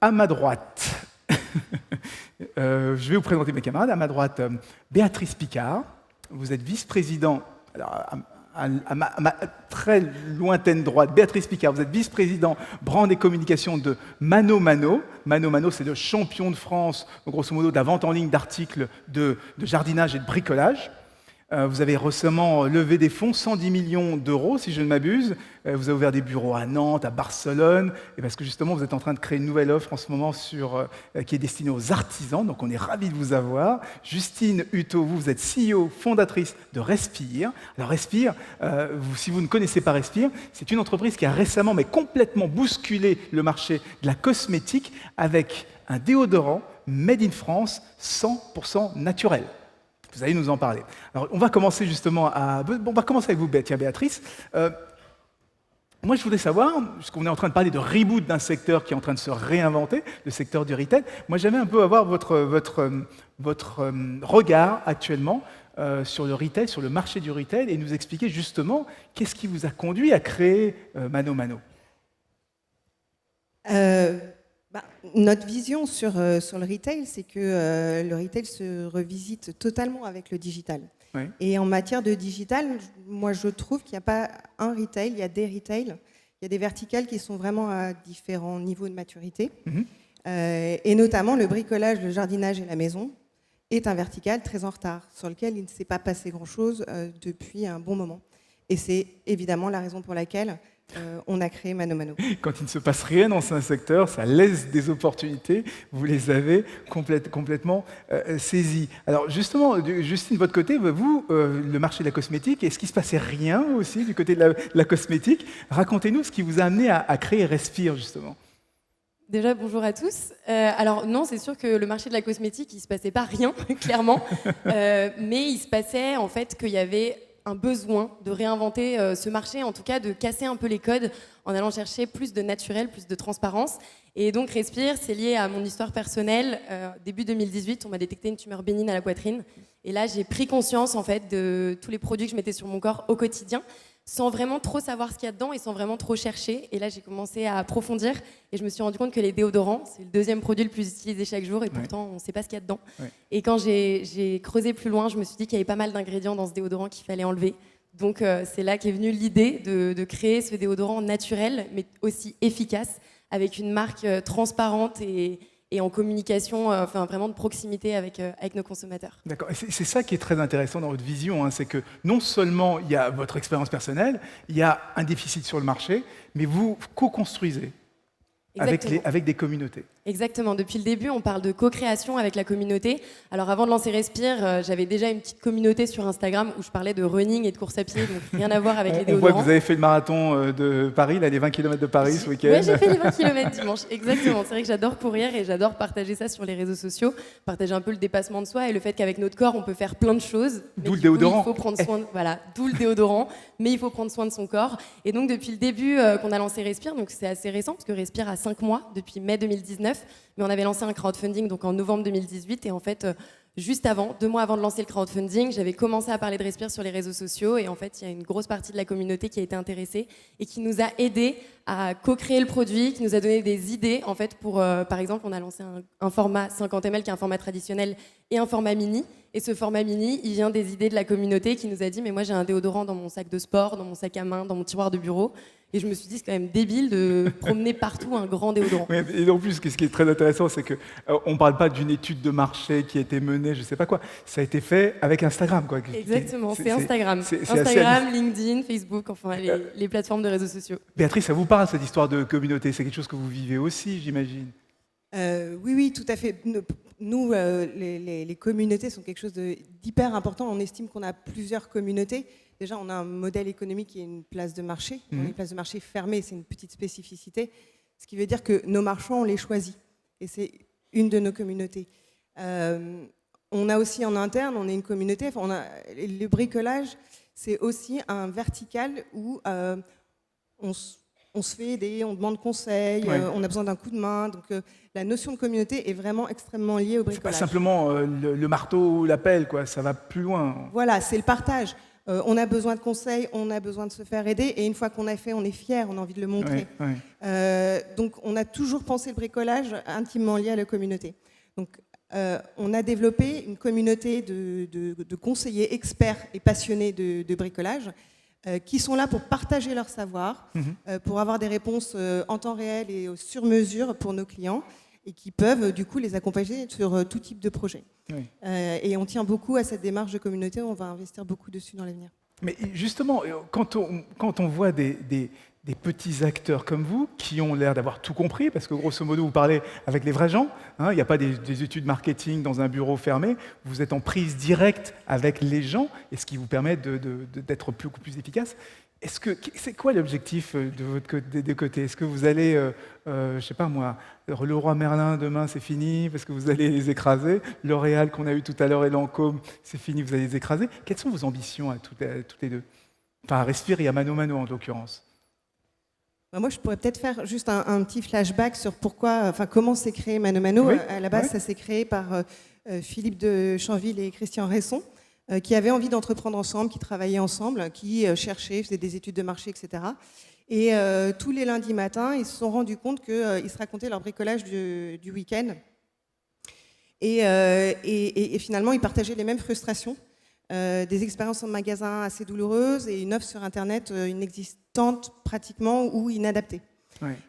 À ma droite, je vais vous présenter mes camarades. À ma droite, Béatrice Picard. Vous êtes vice-président. Alors, à ma très lointaine droite, Béatrice Picard, vous êtes vice-président brand et communication de Mano Mano. Mano Mano, c'est le champion de France, grosso modo, de la vente en ligne d'articles de jardinage et de bricolage. Vous avez récemment levé des fonds, 110 millions d'euros, si je ne m'abuse. Vous avez ouvert des bureaux à Nantes, à Barcelone, et parce que justement, vous êtes en train de créer une nouvelle offre en ce moment qui est destinée aux artisans, donc on est ravis de vous avoir. Justine Hutto, vous êtes CEO, fondatrice de Respire. Alors Respire, si vous ne connaissez pas Respire, c'est une entreprise qui a récemment, mais complètement bousculé le marché de la cosmétique avec un déodorant made in France, 100% naturel. Vous allez nous en parler. Alors, on va commencer justement on va commencer avec vous, Béatrice. Moi, je voulais savoir, puisqu'on est en train de parler de reboot d'un secteur qui est en train de se réinventer, le secteur du retail, moi, j'aimerais un peu avoir votre regard actuellement sur le retail, sur le marché du retail, et nous expliquer justement qu'est-ce qui vous a conduit à créer Mano Mano. Notre vision sur le retail, c'est que le retail se revisite totalement avec le digital. Oui. Et en matière de digital, moi je trouve qu'il n'y a pas un retail, il y a des retails, il y a des verticales qui sont vraiment à différents niveaux de maturité. Et notamment le bricolage, le jardinage et la maison est un vertical très en retard, sur lequel il ne s'est pas passé grand-chose depuis un bon moment. Et c'est évidemment la raison pour laquelle on a créé Mano Mano. Quand il ne se passe rien dans un secteur, ça laisse des opportunités, vous les avez complètement saisies. Alors justement, Justine, de votre côté, vous, le marché de la cosmétique, est-ce qu'il ne se passait rien aussi du côté de la cosmétique? Racontez-nous ce qui vous a amené à créer Respire, justement. Déjà, bonjour à tous. Alors non, c'est sûr que le marché de la cosmétique, il ne se passait pas rien, clairement. Mais il se passait en fait qu'il y avait un besoin de réinventer ce marché, en tout cas de casser un peu les codes en allant chercher plus de naturel, plus de transparence. Et donc Respire, c'est lié à mon histoire personnelle. Début 2018, on m'a détecté une tumeur bénigne à la poitrine. Et là, j'ai pris conscience en fait de tous les produits que je mettais sur mon corps au quotidien, sans vraiment trop savoir ce qu'il y a dedans et sans vraiment trop chercher. Et là, j'ai commencé à approfondir et je me suis rendu compte que les déodorants, c'est le deuxième produit le plus utilisé chaque jour et pourtant, on ne sait pas ce qu'il y a dedans. Ouais. Et quand j'ai creusé plus loin, je me suis dit qu'il y avait pas mal d'ingrédients dans ce déodorant qu'il fallait enlever. Donc, c'est là qu'est venue l'idée de créer ce déodorant naturel, mais aussi efficace, avec une marque transparente et en communication, vraiment de proximité avec nos consommateurs. D'accord. Et c'est ça qui est très intéressant dans votre vision, c'est que non seulement il y a votre expérience personnelle, il y a un déficit sur le marché, mais vous co-construisez avec des communautés. Exactement. Depuis le début, on parle de co-création avec la communauté. Alors avant de lancer Respire, j'avais déjà une petite communauté sur Instagram où je parlais de running et de course à pied, donc rien à voir avec les déodorants. On voit que vous avez fait le marathon de Paris, là, les 20 km de Paris ce week-end. Oui, j'ai fait les 20 km dimanche, exactement. C'est vrai que j'adore courir et j'adore partager ça sur les réseaux sociaux, partager un peu le dépassement de soi et le fait qu'avec notre corps, on peut faire plein de choses. D'où le déodorant. Il faut prendre soin d'où le déodorant, mais il faut prendre soin de son corps. Et donc depuis le début qu'on a lancé Respire, donc c'est assez récent parce que Respire a 5 mois, depuis mai 2019, mais on avait lancé un crowdfunding donc en novembre 2018 et en fait juste avant, 2 mois avant de lancer le crowdfunding, j'avais commencé à parler de Respire sur les réseaux sociaux et en fait il y a une grosse partie de la communauté qui a été intéressée et qui nous a aidés à co-créer le produit, qui nous a donné des idées en fait pour par exemple on a lancé un format 50 ml qui est un format traditionnel et un format mini et ce format mini il vient des idées de la communauté qui nous a dit mais moi j'ai un déodorant dans mon sac de sport, dans mon sac à main, dans mon tiroir de bureau. Et je me suis dit, c'est quand même débile de promener partout un grand déodorant. Oui, et en plus, ce qui est très intéressant, c'est qu'on ne parle pas d'une étude de marché qui a été menée, je ne sais pas quoi. Ça a été fait avec Instagram, quoi. Exactement, c'est Instagram. Instagram, LinkedIn, Facebook, enfin les plateformes de réseaux sociaux. Béatrice, ça vous parle, cette histoire de communauté? C'est quelque chose que vous vivez aussi, j'imagine? Oui, tout à fait. Nous, les communautés sont quelque chose d'hyper important. On estime qu'on a plusieurs communautés. Déjà, on a un modèle économique qui est une place de marché. On a une place de marché fermée, c'est une petite spécificité. Ce qui veut dire que nos marchands, on les choisit. Et c'est une de nos communautés. On a aussi en interne, on est une communauté. Le bricolage, c'est aussi un vertical où on se fait aider, on demande conseil, on a besoin d'un coup de main. Donc la notion de communauté est vraiment extrêmement liée au bricolage. C'est pas simplement le marteau ou la pelle, quoi. Ça va plus loin. Voilà, c'est le partage. On a besoin de conseils, on a besoin de se faire aider, et une fois qu'on a fait, on est fier, on a envie de le montrer. Donc on a toujours pensé le bricolage intimement lié à la communauté. Donc on a développé une communauté de conseillers experts et passionnés de bricolage qui sont là pour partager leur savoir, pour avoir des réponses en temps réel et sur mesure pour nos clients, et qui peuvent du coup les accompagner sur tout type de projet. Et on tient beaucoup à cette démarche de communauté, on va investir beaucoup dessus dans l'avenir. Mais justement, quand on voit des petits acteurs comme vous, qui ont l'air d'avoir tout compris, parce que grosso modo, vous parlez avec les vrais gens, il n'y a pas des études marketing dans un bureau fermé, vous êtes en prise directe avec les gens, et ce qui vous permet d'être beaucoup plus efficace. C'est quoi l'objectif des deux côtés? Est-ce que vous allez, je sais pas moi, le Roi Merlin demain c'est fini parce que vous allez les écraser, L'Oréal qu'on a eu tout à l'heure et Lancôme c'est fini, vous allez les écraser. Quelles sont vos ambitions à toutes les deux? Enfin à Respire et à Mano Mano en l'occurrence. Moi je pourrais peut-être faire juste un petit flashback sur comment s'est créé Mano Mano. À la base ça s'est créé par Philippe de Chanville et Christian Resson, qui avaient envie d'entreprendre ensemble, qui travaillaient ensemble, qui cherchaient, faisaient des études de marché, etc. Et tous les lundis matins, ils se sont rendus compte qu'ils se racontaient leur bricolage du week-end. Et finalement, ils partageaient les mêmes frustrations, des expériences en magasin assez douloureuses et une offre sur Internet inexistante pratiquement ou inadaptée.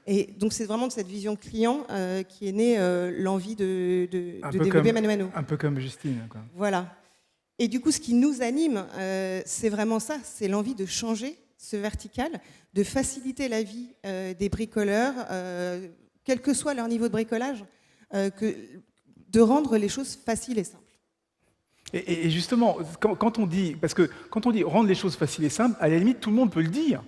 Et donc c'est vraiment de cette vision client qui est née l'envie de développer Mano Mano. Un peu comme Justine, quoi. Voilà. Et du coup, ce qui nous anime, c'est vraiment ça, c'est l'envie de changer ce vertical, de faciliter la vie des bricoleurs, quel que soit leur niveau de bricolage, de rendre les choses faciles et simples. Et justement, quand on dit rendre les choses faciles et simples, à la limite, tout le monde peut le dire.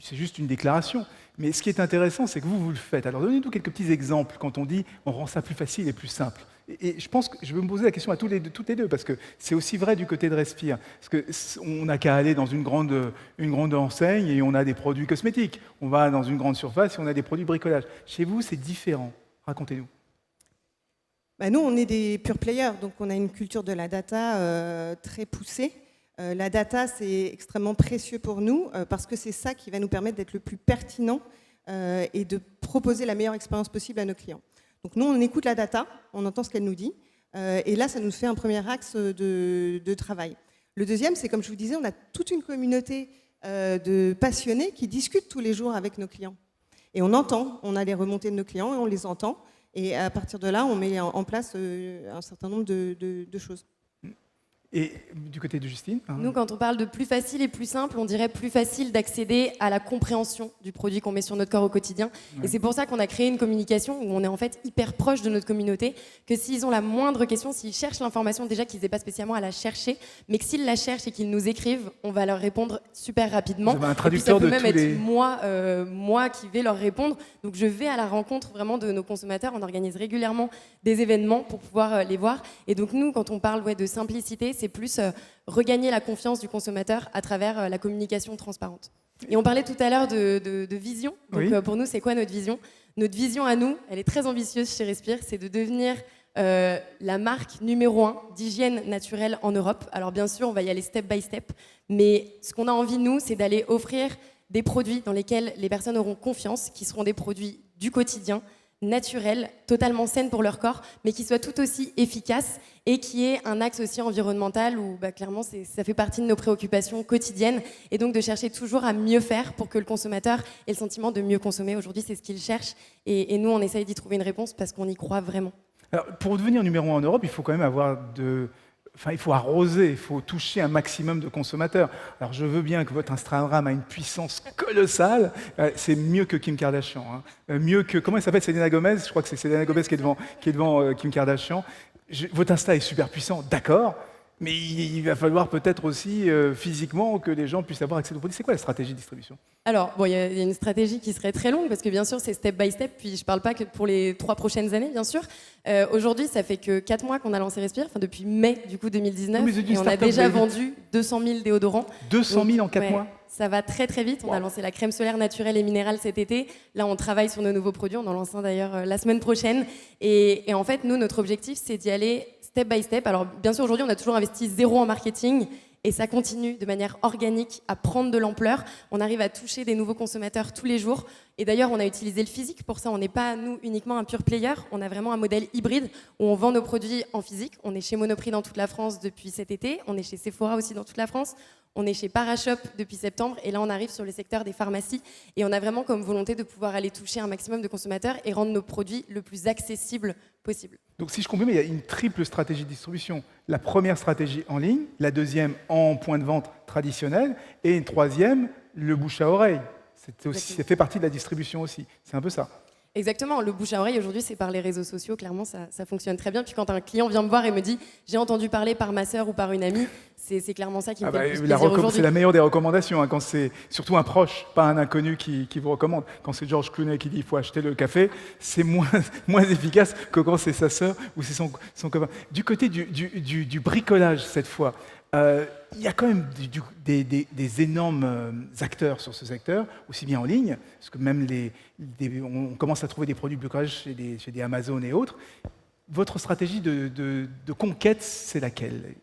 C'est juste une déclaration. Mais ce qui est intéressant, c'est que vous le faites. Alors donnez-nous quelques petits exemples quand on dit on rend ça plus facile et plus simple. Et je pense que je vais me poser la question à toutes les deux, parce que c'est aussi vrai du côté de Respire. Parce qu'on n'a qu'à aller dans une grande enseigne et on a des produits cosmétiques. On va dans une grande surface et on a des produits de bricolage. Chez vous, c'est différent. Racontez-nous. Nous, on est des pure players, donc on a une culture de la data très poussée. La data, c'est extrêmement précieux pour nous parce que c'est ça qui va nous permettre d'être le plus pertinent et de proposer la meilleure expérience possible à nos clients. Donc nous, on écoute la data, on entend ce qu'elle nous dit, et là, ça nous fait un premier axe de travail. Le deuxième, c'est comme je vous disais, on a toute une communauté de passionnés qui discutent tous les jours avec nos clients. Et on a les remontées de nos clients et on les entend, et à partir de là, on met en place un certain nombre de choses. Et du côté de Justine, Nous, quand on parle de plus facile et plus simple, on dirait plus facile d'accéder à la compréhension du produit qu'on met sur notre corps au quotidien. Et c'est pour ça qu'on a créé une communication où on est en fait hyper proche de notre communauté, que s'ils ont la moindre question, s'ils cherchent l'information, déjà qu'ils n'aient pas spécialement à la chercher, mais que s'ils la cherchent et qu'ils nous écrivent, on va leur répondre super rapidement. Vous avez un traducteur et puis ça peut de même être moi qui vais leur répondre. Donc je vais à la rencontre vraiment de nos consommateurs. On organise régulièrement des événements pour pouvoir les voir. Et donc nous, quand on parle de simplicité, c'est plus regagner la confiance du consommateur à travers la communication transparente. Et on parlait tout à l'heure de vision. Donc pour nous, c'est quoi notre vision? Notre vision à nous, elle est très ambitieuse chez Respire, c'est de devenir la marque numéro 1 d'hygiène naturelle en Europe. Alors bien sûr, on va y aller step by step, mais ce qu'on a envie, nous, c'est d'aller offrir des produits dans lesquels les personnes auront confiance, qui seront des produits du quotidien, naturelles, totalement saines pour leur corps, mais qui soient tout aussi efficaces et qui aient un axe aussi environnemental où clairement ça fait partie de nos préoccupations quotidiennes, et donc de chercher toujours à mieux faire pour que le consommateur ait le sentiment de mieux consommer. Aujourd'hui, c'est ce qu'il cherche, et nous, on essaye d'y trouver une réponse parce qu'on y croit vraiment. Alors, pour devenir numéro 1 en Europe, il faut quand même il faut arroser, il faut toucher un maximum de consommateurs. Alors je veux bien que votre Instagram a une puissance colossale, c'est mieux que Kim Kardashian, mieux que, comment elle s'appelle, Selena Gomez, je crois que c'est Selena Gomez qui est devant Kim Kardashian. Votre Insta est super puissant, d'accord, mais il va falloir peut-être aussi physiquement que les gens puissent avoir accès aux produits. C'est quoi la stratégie de distribution ? Alors, il y a une stratégie qui serait très longue, parce que bien sûr, c'est step by step, puis je ne parle pas que pour les 3 prochaines années, bien sûr. Aujourd'hui, ça fait que 4 mois qu'on a lancé Respire, depuis mai du coup 2019, et on a déjà vendu 200 000 déodorants. 200 000 en 4 mois ? Ça va très très vite. On a lancé la crème solaire naturelle et minérale cet été. Là, on travaille sur nos nouveaux produits. On en lance un d'ailleurs la semaine prochaine. Et en fait, nous, notre objectif, c'est d'y aller step by step. Alors, bien sûr, aujourd'hui, on a toujours investi 0 en marketing et ça continue de manière organique à prendre de l'ampleur. On arrive à toucher des nouveaux consommateurs tous les jours. Et d'ailleurs, on a utilisé le physique pour ça. On n'est pas, nous, uniquement un pure player. On a vraiment un modèle hybride où on vend nos produits en physique. On est chez Monoprix dans toute la France depuis cet été. On est chez Sephora aussi dans toute la France. On est chez Parashop depuis septembre. Et là, on arrive sur le secteur des pharmacies. Et on a vraiment comme volonté de pouvoir aller toucher un maximum de consommateurs et rendre nos produits le plus accessibles possible. Donc si je comprends bien, il y a une triple stratégie de distribution. La première stratégie en ligne, la deuxième en point de vente traditionnel, et une troisième, le bouche à oreille. Ça fait partie de la distribution aussi. C'est un peu ça. Exactement, le bouche à oreille aujourd'hui c'est par les réseaux sociaux, clairement ça fonctionne très bien. Puis quand un client vient me voir et me dit j'ai entendu parler par ma sœur ou par une amie, c'est clairement ça qui me fait le plus plaisir aujourd'hui. C'est la meilleure des recommandations, hein, quand c'est surtout un proche, pas un inconnu qui vous recommande. Quand c'est George Clooney qui dit il faut acheter le café, c'est moins efficace que quand c'est sa sœur ou c'est son copain. Du côté du bricolage cette fois, il y a quand même des énormes acteurs sur ce secteur, aussi bien en ligne, parce que même on commence à trouver des produits de bricolage chez des Amazon et autres. Votre stratégie de conquête, c'est laquelle?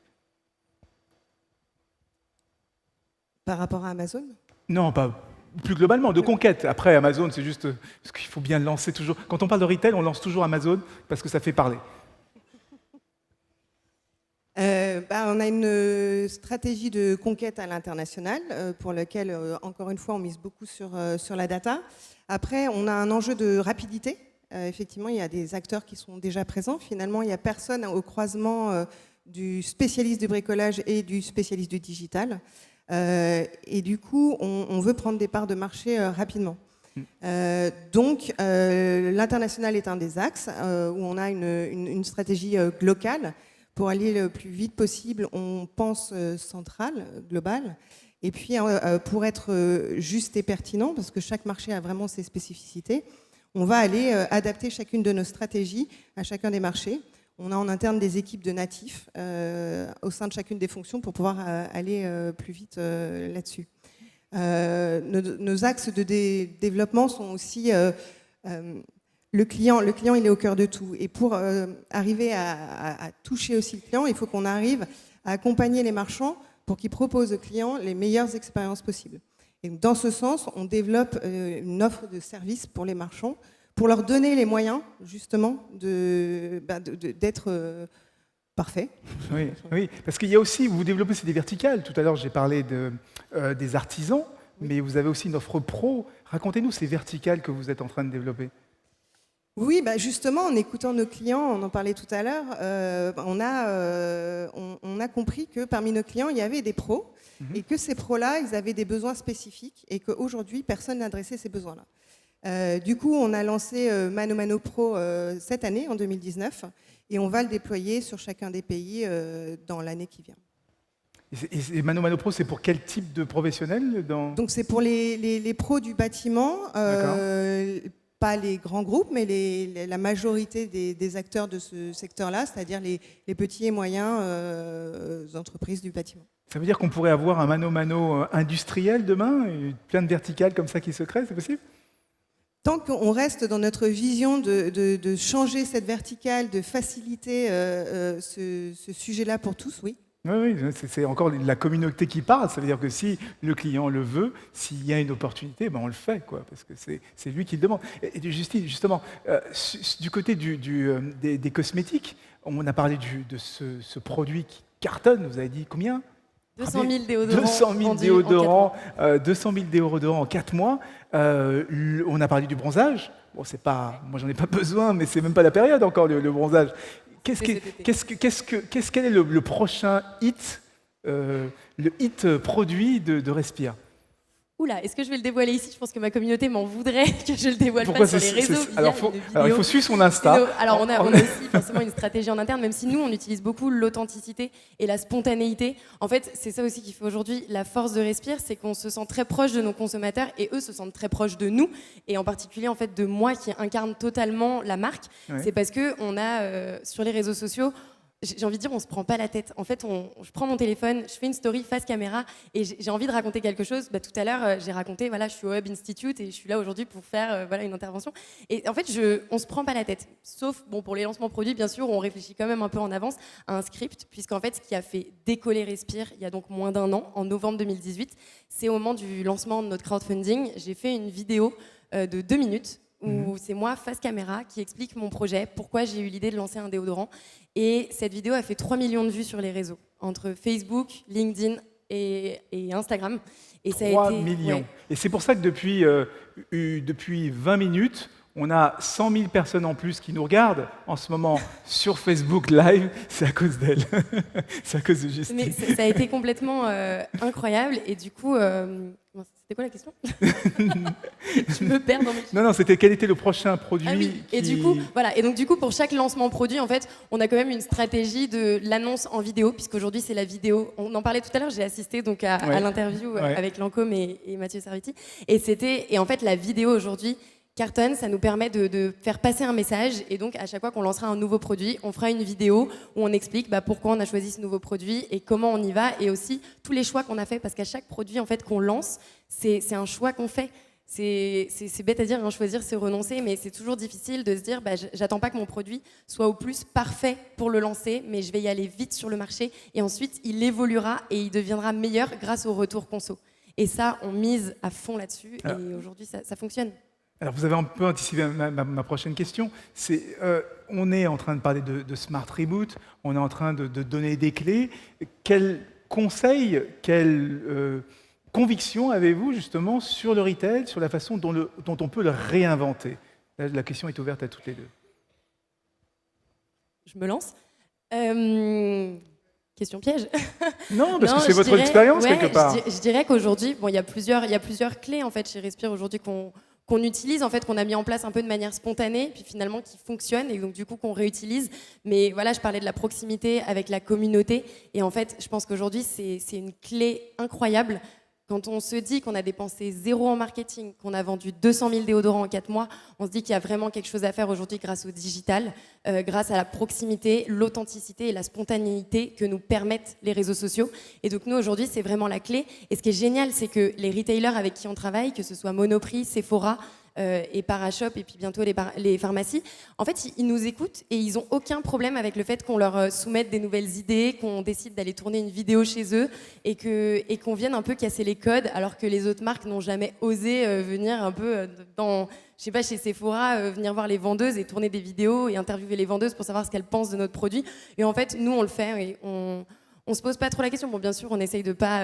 Par rapport à Amazon? Non, pas plus globalement, de conquête. Après, Amazon, c'est juste parce qu'il faut bien lancer toujours. Quand on parle de retail, on lance toujours Amazon parce que ça fait parler. On a une stratégie de conquête à l'international pour laquelle, encore une fois, on mise beaucoup sur la data. Après, on a un enjeu de rapidité. Effectivement, il y a des acteurs qui sont déjà présents. Finalement, il n'y a personne au croisement du spécialiste du bricolage et du spécialiste du digital. Et du coup, on veut prendre des parts de marché rapidement. Donc, l'international est un des axes où on a une stratégie locale. Pour aller le plus vite possible, on pense central, global. Et puis, pour être juste et pertinent, parce que chaque marché a vraiment ses spécificités, on va aller adapter chacune de nos stratégies à chacun des marchés. On a en interne des équipes de natifs au sein de chacune des fonctions pour pouvoir aller plus vite là-dessus. Nos axes de développement sont aussi... Le client, il est au cœur de tout. Et pour arriver à toucher aussi le client, il faut qu'on arrive à accompagner les marchands pour qu'ils proposent aux clients les meilleures expériences possibles. Et dans ce sens, on développe une offre de services pour les marchands, pour leur donner les moyens, justement, d'être parfaits. Oui, parce qu'il y a aussi, vous développez des verticales. Tout à l'heure, j'ai parlé des artisans, mais vous avez aussi une offre pro. Racontez-nous ces verticales que vous êtes en train de développer. Oui, justement, en écoutant nos clients, on en parlait tout à l'heure, on a compris que parmi nos clients, il y avait des pros, et que ces pros-là, ils avaient des besoins spécifiques, et qu'aujourd'hui, personne n'adressait ces besoins-là. Du coup, on a lancé Mano Mano Pro cette année, en 2019, et on va le déployer sur chacun des pays dans l'année qui vient. Et Mano Mano Pro, c'est pour quel type de professionnels Donc, c'est pour les pros du bâtiment, pas les grands groupes, mais la majorité des acteurs de ce secteur-là, c'est-à-dire les petits et moyens entreprises du bâtiment. Ça veut dire qu'on pourrait avoir un mano-mano industriel demain, plein de verticales comme ça qui se créent, c'est possible? Tant qu'on reste dans notre vision de changer cette verticale, de faciliter ce sujet-là pour tous, oui. Oui, c'est encore la communauté qui parle. Ça veut dire que si le client le veut, s'il y a une opportunité, on le fait, quoi, parce que c'est lui qui le demande. Et justement, du côté des cosmétiques, on a parlé de ce produit qui cartonne. Vous avez dit combien? 200 000 déodorants. 200 000 déodorants en 4 mois. On a parlé du bronzage. Bon, moi, j'en ai pas besoin, mais c'est même pas la période encore, le bronzage. Quel est le prochain hit, le hit produit de Respire? Oula, est-ce que je vais le dévoiler ici? Je pense que ma communauté m'en voudrait que je le dévoile pas sur les réseaux. Alors, il faut suivre son Insta. Alors, on a aussi forcément une stratégie en interne, même si nous, on utilise beaucoup l'authenticité et la spontanéité. En fait, c'est ça aussi qui fait aujourd'hui la force de Respire, c'est qu'on se sent très proche de nos consommateurs et eux se sentent très proches de nous, et en particulier en fait de moi qui incarne totalement la marque. Ouais. C'est parce qu'on a sur les réseaux sociaux j'ai envie de dire, on se prend pas la tête. En fait, je prends mon téléphone, je fais une story face caméra et j'ai envie de raconter quelque chose. Tout à l'heure, j'ai raconté, voilà, je suis au Web Institute et je suis là aujourd'hui pour faire voilà, une intervention. Et en fait, on se prend pas la tête. Sauf, bon, pour les lancements produits, bien sûr, on réfléchit quand même un peu en avance à un script, puisqu'en fait, ce qui a fait décoller Respire, il y a donc moins d'1 an, en novembre 2018, c'est au moment du lancement de notre crowdfunding, j'ai fait une vidéo de 2 minutes où c'est moi face caméra qui explique mon projet, pourquoi j'ai eu l'idée de lancer un déodorant. Et cette vidéo a fait 3 millions de vues sur les réseaux, entre Facebook, LinkedIn et Instagram. Et 3 millions. Ouais. Et c'est pour ça que depuis 20 minutes, on a 100 000 personnes en plus qui nous regardent en ce moment sur Facebook Live. C'est à cause d'elle. C'est à cause de Justine. Mais ça a été complètement incroyable. Et du coup, c'était quoi la question? Je me perds dans mes... Non, c'était quel était le prochain produit. Ah oui. Et du coup, voilà. Et donc du coup, pour chaque lancement produit, en fait, on a quand même une stratégie de l'annonce en vidéo, puisqu'aujourd'hui c'est la vidéo. On en parlait tout à l'heure. J'ai assisté donc à l'interview avec Lancôme et Mathieu Serviti. Et en fait, la vidéo aujourd'hui cartonne, ça nous permet de faire passer un message. Et donc, à chaque fois qu'on lancera un nouveau produit, on fera une vidéo où on explique pourquoi on a choisi ce nouveau produit et comment on y va, et aussi tous les choix qu'on a fait, parce qu'à chaque produit en fait qu'on lance, c'est un choix qu'on fait. C'est bête à dire, hein, choisir c'est renoncer, mais c'est toujours difficile de se dire j'attends pas que mon produit soit au plus parfait pour le lancer, mais je vais y aller vite sur le marché, et ensuite il évoluera et il deviendra meilleur grâce au retour conso. Et ça, on mise à fond là-dessus, et aujourd'hui ça fonctionne. Alors, vous avez un peu anticipé ma prochaine question. On est en train de parler de Smart Reboot, on est en train de donner des clés. Quels conseils, quelles convictions avez-vous justement sur le retail, sur la façon dont on peut le réinventer? La question est ouverte à toutes les deux. Je me lance. Question piège. Non, parce que c'est votre expérience quelque part. Je dirais qu'aujourd'hui, il y a plusieurs clés en fait chez Respire aujourd'hui qu'on utilise, en fait, qu'on a mis en place un peu de manière spontanée, puis finalement qui fonctionne, et donc du coup qu'on réutilise. Mais voilà, je parlais de la proximité avec la communauté, et en fait, je pense qu'aujourd'hui, c'est une clé incroyable. Quand on se dit qu'on a dépensé 0 en marketing, qu'on a vendu 200 000 déodorants en 4 mois, on se dit qu'il y a vraiment quelque chose à faire aujourd'hui grâce au digital, grâce à la proximité, l'authenticité et la spontanéité que nous permettent les réseaux sociaux. Et donc nous, aujourd'hui, c'est vraiment la clé. Et ce qui est génial, c'est que les retailers avec qui on travaille, que ce soit Monoprix, Sephora, et Parashop, et puis bientôt les pharmacies, en fait, ils nous écoutent et ils n'ont aucun problème avec le fait qu'on leur soumette des nouvelles idées, qu'on décide d'aller tourner une vidéo chez eux et qu'on vienne un peu casser les codes, alors que les autres marques n'ont jamais osé venir un peu chez Sephora, venir voir les vendeuses et tourner des vidéos et interviewer les vendeuses pour savoir ce qu'elles pensent de notre produit. Et en fait, nous, on le fait et on se pose pas trop la question. Bon, bien sûr, on essaye de pas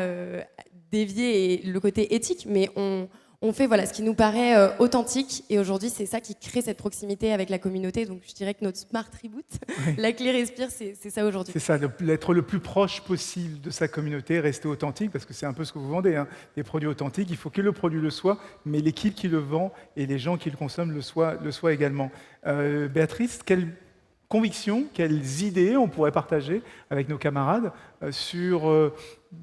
dévier le côté éthique, mais on fait ce qui nous paraît authentique, et aujourd'hui c'est ça qui crée cette proximité avec la communauté. Donc je dirais que notre Smart Reboot, la clé Respire, c'est ça aujourd'hui. C'est ça, d'être le plus proche possible de sa communauté, rester authentique, parce que c'est un peu ce que vous vendez, hein, des produits authentiques. Il faut que le produit le soit, mais l'équipe qui le vend et les gens qui le consomment le soient également. Béatrice, quelles convictions, quelles idées on pourrait partager avec nos camarades sur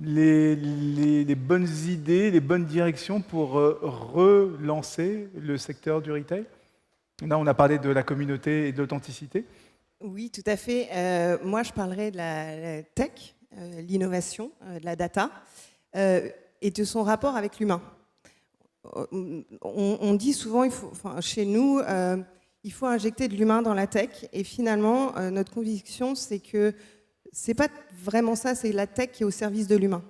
les bonnes idées, les bonnes directions pour relancer le secteur du retail? Là, on a parlé de la communauté et de l'authenticité. Oui, tout à fait. Moi, je parlerai de la tech, l'innovation, de la data, et de son rapport avec l'humain. On dit souvent, chez nous, il faut injecter de l'humain dans la tech, et finalement, notre conviction, c'est que c'est pas vraiment ça, c'est la tech qui est au service de l'humain.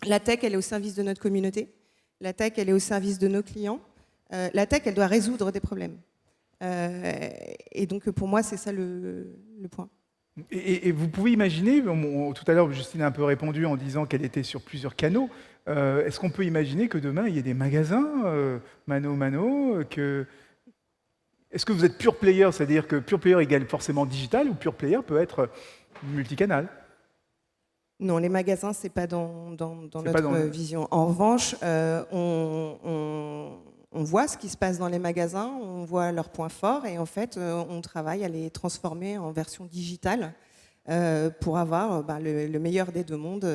La tech, elle est au service de notre communauté. La tech, elle est au service de nos clients. La tech, elle doit résoudre des problèmes. Et donc, pour moi, c'est ça le point. Et vous pouvez imaginer, tout à l'heure, Justine a un peu répondu en disant qu'elle était sur plusieurs canaux. Est-ce qu'on peut imaginer que demain, il y ait des magasins, mano, Est-ce que vous êtes pure player, c'est-à-dire que pure player égale forcément digital, ou pure player peut être multicanal? Non, les magasins, c'est pas dans notre vision. En revanche, on voit ce qui se passe dans les magasins, on voit leurs points forts, et en fait, on travaille à les transformer en version digitale pour avoir le meilleur des deux mondes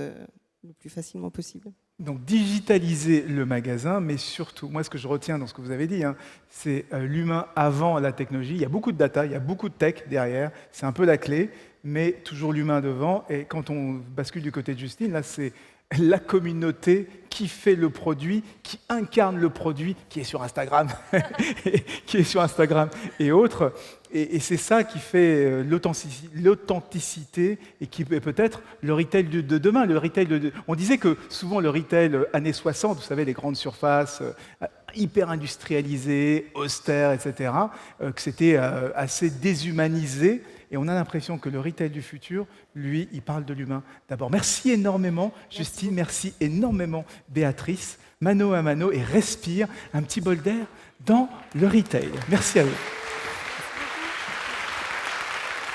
le plus facilement possible. Donc digitaliser le magasin, mais surtout, moi ce que je retiens dans ce que vous avez dit, c'est l'humain avant la technologie. Il y a beaucoup de data, il y a beaucoup de tech derrière, c'est un peu la clé, mais toujours l'humain devant. Et quand on bascule du côté de Justine, là c'est la communauté qui fait le produit, qui incarne le produit, qui est sur Instagram, et autres. Et c'est ça qui fait l'authenticité et qui est peut-être le retail de demain. On disait que souvent le retail années 60, vous savez, les grandes surfaces hyper industrialisées, austères, etc., que c'était assez déshumanisé. Et on a l'impression que le retail du futur, lui, il parle de l'humain. D'abord, merci énormément, Justine, merci énormément, Béatrice. Mano à mano et respire un petit bol d'air dans le retail. Merci à vous.